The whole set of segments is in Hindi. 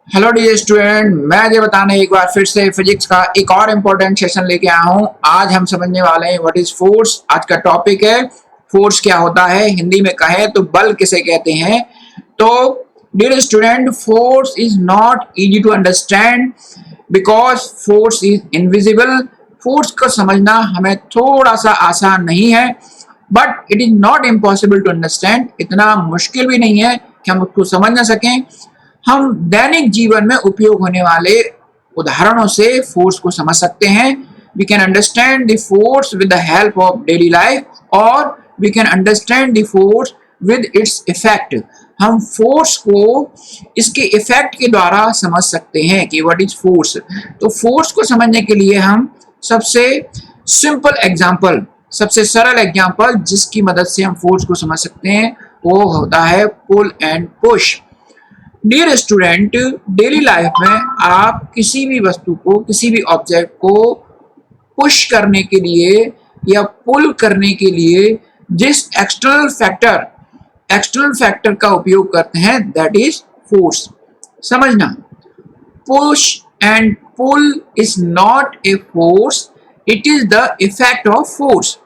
हेलो डियर स्टूडेंट, मैं ये बताने एक बार फिर से फिजिक्स का एक और इम्पोर्टेंट सेशन लेके आया हूँ। आज हम समझने वाले हैं व्हाट इज फोर्स। आज का टॉपिक है फोर्स क्या होता है, हिंदी में कहें तो बल किसे कहते हैं। तो dear student, force is not easy to understand because force is invisible. Force को समझना हमें थोड़ा सा आसान नहीं है, but it is not impossible to understand. इतना मुश्किल भी नहीं है कि हम उसको समझ ना सकें। हम दैनिक जीवन में उपयोग होने वाले उदाहरणों से फोर्स को समझ सकते हैं। We can understand the force with the help of daily life और we can understand the force with its effect. हम फोर्स को इसके इफेक्ट के द्वारा समझ सकते हैं कि व्हाट इज फोर्स। तो फोर्स को समझने के लिए हम सबसे सिंपल एग्जांपल, सबसे सरल एग्जांपल जिसकी मदद से हम फोर्स को समझ सकते हैं वो होता है pull and push. Dear student, daily life में आप किसी भी वस्तु को, किसी भी ऑब्जेक्ट को पुश करने के लिए या पुल करने के लिए जिस एक्सटर्नल फैक्टर का उपयोग करते हैं दैट इज फोर्स। समझना, push and pull is not a force, it is the effect of force.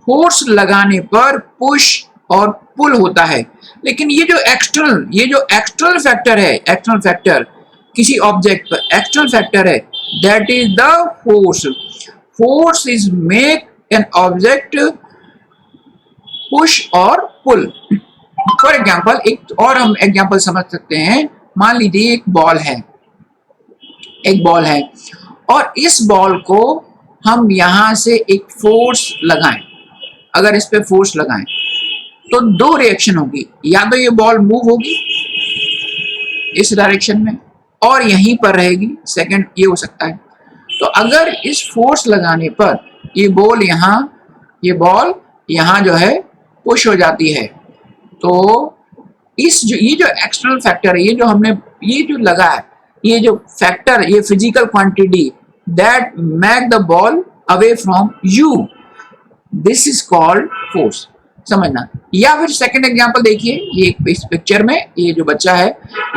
Force लगाने पर पुश और पुल होता है, लेकिन ये जो एक्सटर्नल फैक्टर किसी ऑब्जेक्ट पर एक्सटर्नल फैक्टर है that is the force. Force is make an object push और पुल। फॉर एग्जांपल, एक और हम एग्जांपल समझ सकते हैं। मान लीजिए एक बॉल है और इस बॉल को हम यहां से एक फोर्स लगाएं। अगर इस पे फोर्स लगाएं तो दो रिएक्शन होगी, या तो ये बॉल मूव होगी इस डायरेक्शन में और यहीं पर रहेगी, सेकंड ये हो सकता है। तो अगर इस फोर्स लगाने पर ये बॉल यहाँ जो है पुश हो जाती है, तो ये जो एक्सटर्नल फैक्टर है, ये जो लगा है, ये जो फैक्टर, ये physical quantity that make the ball away from you, this is called force. समझना। या फिर सेकंड एग्जांपल देखिए, ये इस पिक्चर में ये जो बच्चा है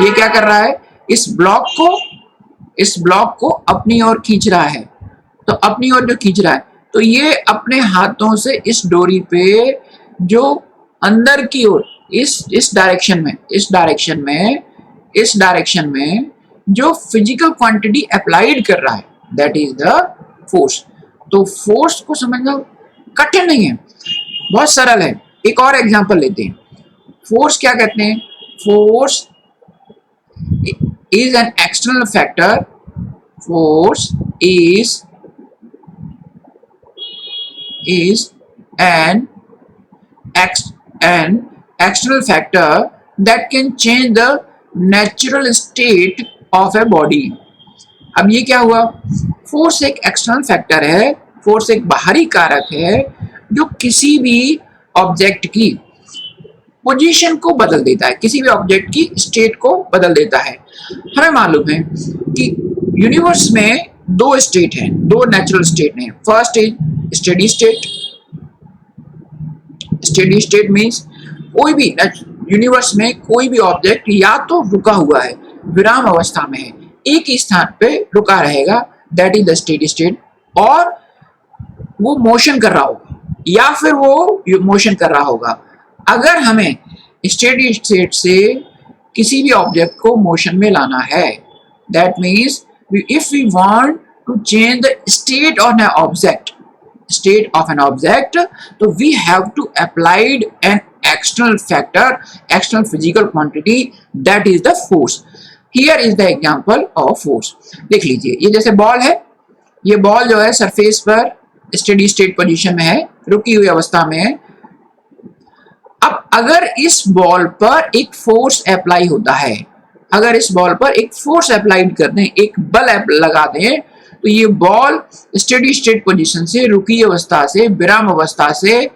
ये क्या कर रहा है, इस ब्लॉक को अपनी ओर खींच रहा है। तो अपनी ओर जो खींच रहा है तो ये अपने हाथों से इस डोरी पे जो अंदर की ओर इस डायरेक्शन में जो फिजिकल क्वांटिटी अप्लाइड कर रहा है दैट इज द फोर्स। तो फोर्स को समझना कठिन नहीं है, बहुत सरल है। एक और एग्जांपल लेते हैं। फोर्स क्या कहते हैं? Force is an external factor. Force is an external factor that can change the natural state of a body। अब ये क्या हुआ? फोर्स एक एक्सटर्नल फैक्टर है, फोर्स एक बाहरी कारक है जो किसी भी ऑब्जेक्ट की पोजीशन को बदल देता है, किसी भी ऑब्जेक्ट की स्टेट को बदल देता है। हमें मालूम है कि यूनिवर्स में दो स्टेट हैं, दो नेचुरल स्टेट हैं। First is steady state. Steady state means कोई भी यूनिवर्स में कोई भी ऑब्जेक्ट या तो रुका हुआ है, विराम अवस्था में है, एक ही स्थान पे रुका रहेगा, that is the steady state. और वो मोशन कर रहा होगा या फिर वो मोशन कर रहा होगा। अगर हमें स्टेडी स्टेट से किसी भी ऑब्जेक्ट को मोशन में लाना है, that means if we want to change the state of an object, तो we have to applied an external factor, external physical quantity, that is the force. Here is the example of force. देख लीजिए, ये जैसे बॉल है, ये बॉल जो है सरफेस पर स्टेडी स्टेट पोजीशन में है, रुकी हुई अवस्था में है। अब अगर इस बॉल पर एक फोर्स अप्लाई होता है, अगर इस बॉल पर एक फोर्स अप्लाइड कर दें, एक बल लगा दें, तो ये बॉल स्टेडी स्टेट पोजीशन से, रुकी अवस्था से, विराम अवस्था से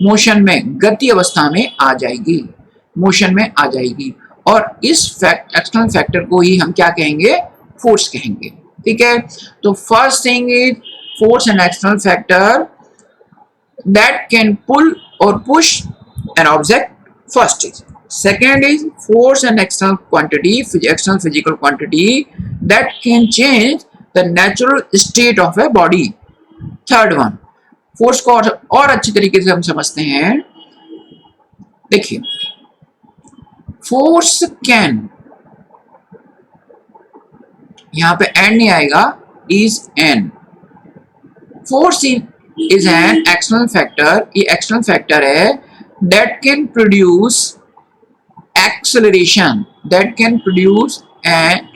मोशन में, गति अवस्था में आ जाएगी, मोशन में आ जाएगी। और इस एक्सटर्नल फैक्टर को ही हम क्या कहेंगे? फोर्स कहेंगे। ठीक है। तो first thing is force an external factor that can pull or push an object first is। Second is force and external quantity, external physical quantity that can change the natural state of a body. Third one, force को और अच्छी तरीके से हम समझते हैं। देखिए, फोर्स कैन, यहां पे एंड नहीं आएगा, is an. Force is an external factor, ये एक्सटर्नल फैक्टर है that can produce acceleration, that can produce an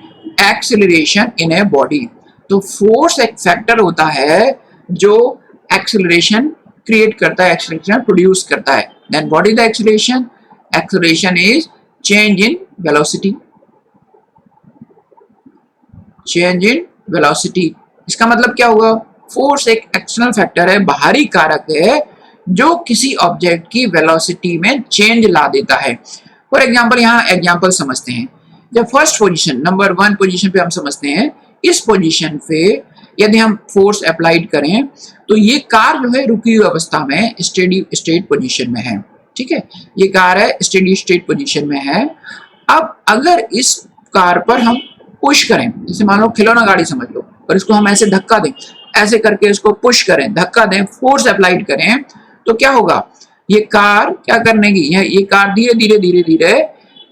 acceleration in A body. तो फोर्स एक फैक्टर होता है जो एक्सेलरेशन क्रिएट करता है, एक्सेलरेशन प्रोड्यूस करता है। Then what is the acceleration? Acceleration is change in velocity, change in velocity. इसका मतलब क्या हुआ? फोर्स एक एक्सटर्नल फैक्टर है, बाहरी कारक है जो किसी ऑब्जेक्ट की वेलोसिटी में चेंज ला देता है। फॉर एग्जांपल, यहाँ एग्जांपल समझते हैं। जब फर्स्ट पोजीशन, नंबर 1 पोजीशन पे हम समझते हैं, इस पोजीशन पे यदि हम फोर्स अप्लाइड करें तो ये कार जो है रुकी हुई अवस्था में स्टेडी स्टेट पोजीशन में है। ठीक है, ये कार है स्टेडी स्टेट पोजीशन में है। अब अगर इस कार पर हम पुश करें, जैसे मान लो खिलौना गाड़ी समझ लो, और इसको हम ऐसे धक्का दें, ऐसे करके इसको पुश करें, धक्का दें, फोर्स अप्लाइड करें, तो क्या होगा? ये कार क्या करने की, ये कार धीरे धीरे धीरे धीरे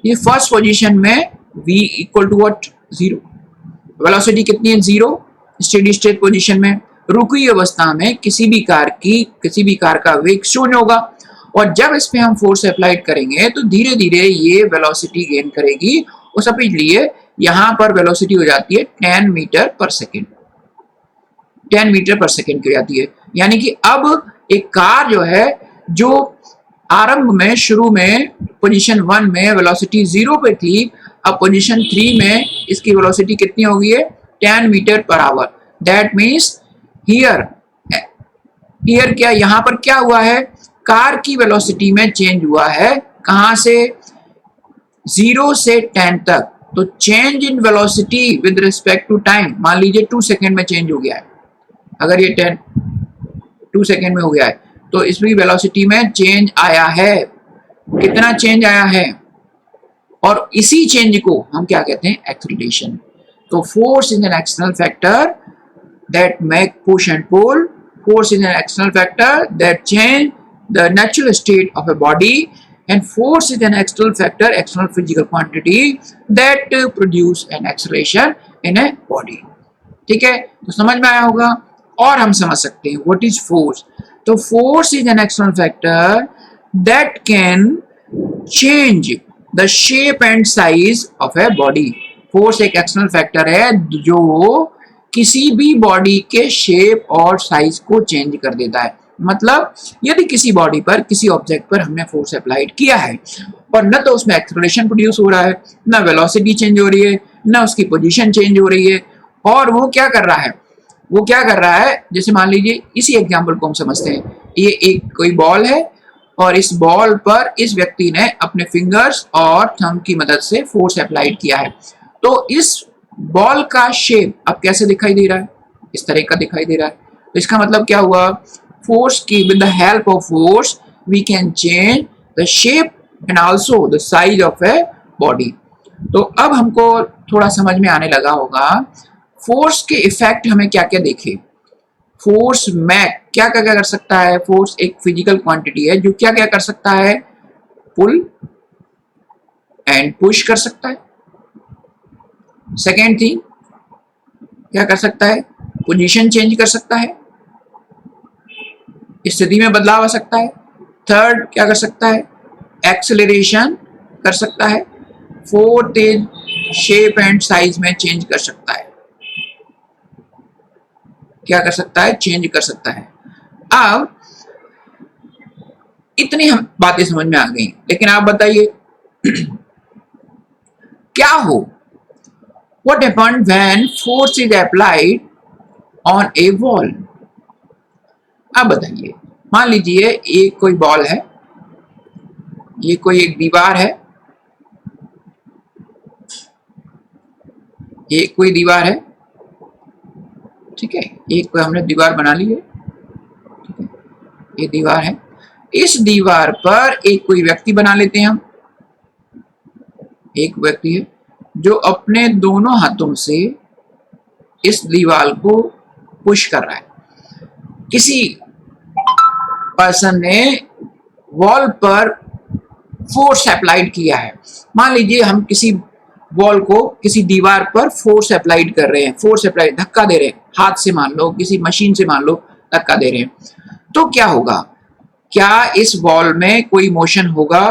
ये फर्स्ट पोजीशन में v equal to what? 0। Velocity कितनी है? 0। स्टेडी स्टेट पोजीशन में रुकी हुई अवस्था में किसी भी कार का वेग 0 होगा, और जब इस पे हम फोर्स अप्लाइड करेंगे तो धीरे धीरे ये वेलोसिटी गेन करेगी, और समझ लिए यहां पर वेलोसिटी हो जाती है 10 मीटर पर सेकेंड, 10 मीटर पर सेकेंड की जाती है। यानी कि अब एक कार जो है, जो आरंभ में शुरू में पोजीशन 1 में वेलोसिटी 0 पे थी, अब पोजीशन 3 में इसकी वेलोसिटी कितनी हो गई है? 10 metre per hour. That means here क्या, यहां पर क्या हुआ है? कार की वेलोसिटी में चेंज हुआ है। कहां से? 0 से 10 तक। तो change in velocity with respect to time, मान लीजिए 2 सेकेंड में चेंज हो गया है। अगर ये 2 सेकेंड में हो गया है तो इसकी वेलोसिटी में चेंज आया है। कितना चेंज आया है? और इसी चेंज को हम क्या कहते हैं? एक्सेलरेशन। तो force is an external factor that make push and pull. Force is an external factor that change the natural state of a body, and force is an external factor, external physical quantity that produce an acceleration in a body. ठीक है, तो समझ में आया होगा। और हम समझ सकते हैं what is force. तो force is an external factor that can change the shape and size of a body. Force एक external factor है जो किसी भी बॉडी के शेप और साइज को चेंज कर देता है। मतलब यदि किसी बॉडी पर, किसी ऑब्जेक्ट पर हमने फोर्स अप्लाइड किया है और न तो उसमें एक्सेलरेशन प्रोड्यूस हो रहा है, न वेलोसिटी चेंज हो रही है, न उसकी पोजीशन चेंज हो रही है, और वो क्या कर रहा है? जैसे मान लीजिए इसी एग्जांपल को हम समझते हैं। ये एक कोई बॉल है और इस बॉल पर इस व्यक्ति ने अपने फिंगर्स और थंब की मदद से फोर्स अप्लाइड किया है। तो इस बॉल का शेप अब कैसे दिखाई दे रहा है? इस तरह का दिखाई दे रहा है। तो इसका मतलब क्या हुआ? फोर्स की with the help of force we can change the shape and also the size of a body. तो अब हमको थोड़ा समझ में आने लगा होगा फोर्स के इफेक्ट हमें क्या क्या देखे। फोर्स में क्या क्या कर सकता है? फोर्स एक फिजिकल क्वांटिटी है जो क्या क्या कर सकता है? पुल एंड पुश कर सकता है। सेकेंड थिंग क्या कर सकता है? पोजीशन चेंज कर सकता है, स्थिति में बदलाव आ सकता है। थर्ड क्या कर सकता है? एक्सेलरेशन कर सकता है। Fourth is shape and size में चेंज कर सकता है। क्या कर सकता है? चेंज कर सकता है। अब इतनी हम बातें समझ में आ गई, लेकिन आप बताइए क्या हो? What happened when force is applied on a wall? अब बताइए, मान लीजिए ये कोई बॉल है, ये कोई एक दीवार है, ये कोई दीवार है, ठीक है, एक कोई हमने दीवार बना ली है, ठीक है, ये दीवार है। इस दीवार पर एक कोई व्यक्ति बना लेते हैं हम, एक व्यक्ति है जो अपने दोनों हाथों से इस दीवार को पुश कर रहा है। किसी पर्सन ने वॉल पर फोर्स अप्लाइड किया है। मान लीजिए हम किसी वॉल को किसी दीवार पर फोर्स अप्लाइड कर रहे हैं, फोर्स अप्लाइड धक्का दे रहे हैं, हाथ से मान लो, किसी मशीन से मान लो धक्का दे रहे हैं, तो क्या होगा? क्या इस वॉल में कोई मोशन होगा?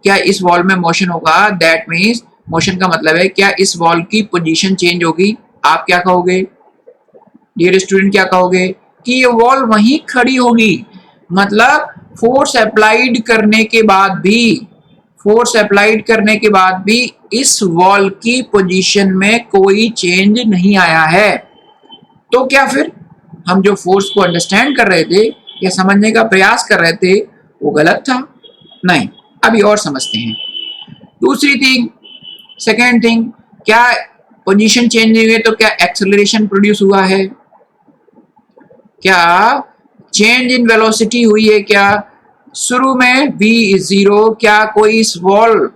क्या इस वॉल में मोशन होगा? दैट मीन्स मोशन का मतलब है क्या इस वॉल की पोजीशन चेंज होगी? आप क्या कहोगे डियर स्टूडेंट, क्या कहोगे कि ये वॉल वहीं खड़ी होगी। मतलब फोर्स अप्लाइड करने के बाद भी इस वॉल की पोजीशन में कोई चेंज नहीं आया है। तो क्या फिर हम जो फोर्स को अंडरस्टैंड कर रहे थे या समझने का प्रयास कर रहे थे वो गलत था? नहीं। अभी और समझते हैं। दूसरी थिंग, सेकेंड थिंग, क्या पोजीशन चेंज हुई है तो क्या एक्सेलरेशन प्रोड्यूस हुआ है? क्या चेंज इन वेलोसिटी हुई है? क्या शुरू में v इज 0, क्या कोई इस वॉल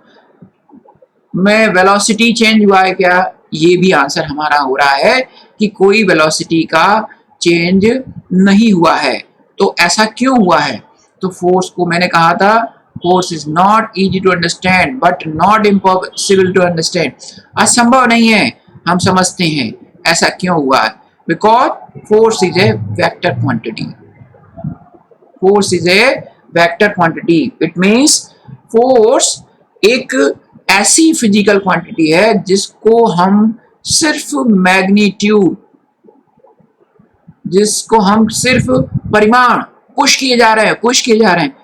में वेलोसिटी चेंज हुआ है? क्या ये भी आंसर हमारा हो रहा है कि कोई वेलोसिटी का चेंज नहीं हुआ है। तो ऐसा क्यों हुआ है? तो फोर्स को मैंने कहा था force is not easy to understand but not impossible to understand. असंभव नहीं है, हम समझते हैं। ऐसा क्यों हुआ? Because force is a vector quantity. Force is a vector quantity. It means force एक ऐसी फिजिकल क्वांटिटी है जिसको हम सिर्फ मैग्नीट्यूड, जिसको हम सिर्फ परिमाण पुश किए जा रहे हैं।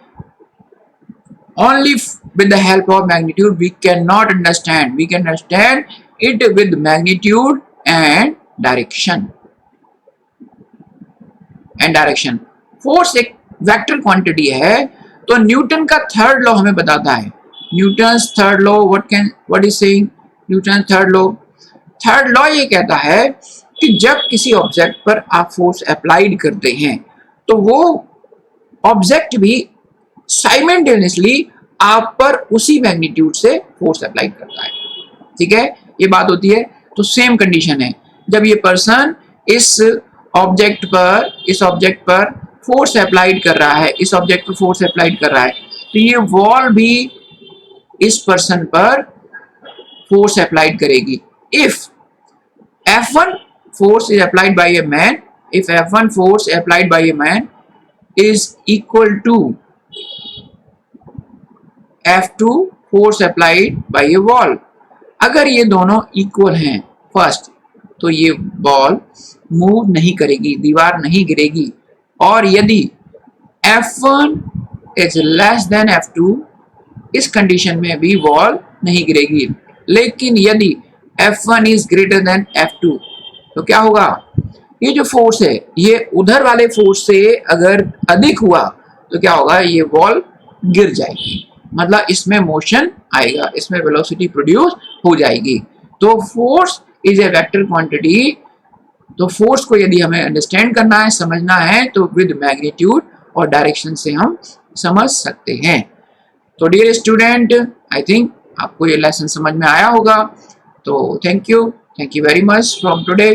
Only with the help of magnitude we cannot understand. We can understand it with magnitude and direction. Force एक वेक्टर क्वांटिटी है। तो न्यूटन का थर्ड लॉ हमें बताता है। Newton's third law, what is saying Newton third law? Third law ये कहता है कि जब किसी ऑब्जेक्ट पर आप फोर्स अप्लाइड करते हैं तो वो ऑब्जेक्ट भी साइमल्टेनियसली आप पर उसी मैग्नीट्यूड से फोर्स अप्लाई करता है। ठीक है, ये बात होती है। तो सेम कंडीशन है, जब ये पर्सन इस ऑब्जेक्ट पर फोर्स अप्लाइड कर रहा है, तो ये वॉल भी इस पर्सन पर फोर्स अप्लाइड करेगी। If F1 force is applied by a man, if F1 force applied by a man is equal to F2 force applied by a wall, अगर ये दोनों इक्वल हैं फर्स्ट, तो ये बॉल मूव नहीं करेगी, दीवार नहीं गिरेगी। और यदि F1 is less than F2, इस कंडीशन में भी वॉल नहीं गिरेगी। लेकिन यदि F1 is greater than F2, तो क्या होगा? ये जो फोर्स है ये उधर वाले फोर्स से अगर अधिक हुआ तो क्या होगा? ये वॉल गिर जाएगी। मतलब इसमें मोशन आएगा, इसमें वेलोसिटी प्रोड्यूस हो जाएगी। तो force is a vector quantity. तो फोर्स को यदि हमें अंडरस्टैंड करना है, समझना है, तो विद मैग्नीट्यूड और डायरेक्शन से हम समझ सकते हैं। तो डियर स्टूडेंट, आई थिंक आपको ये लेसन समझ में आया होगा। तो thank you very much from today.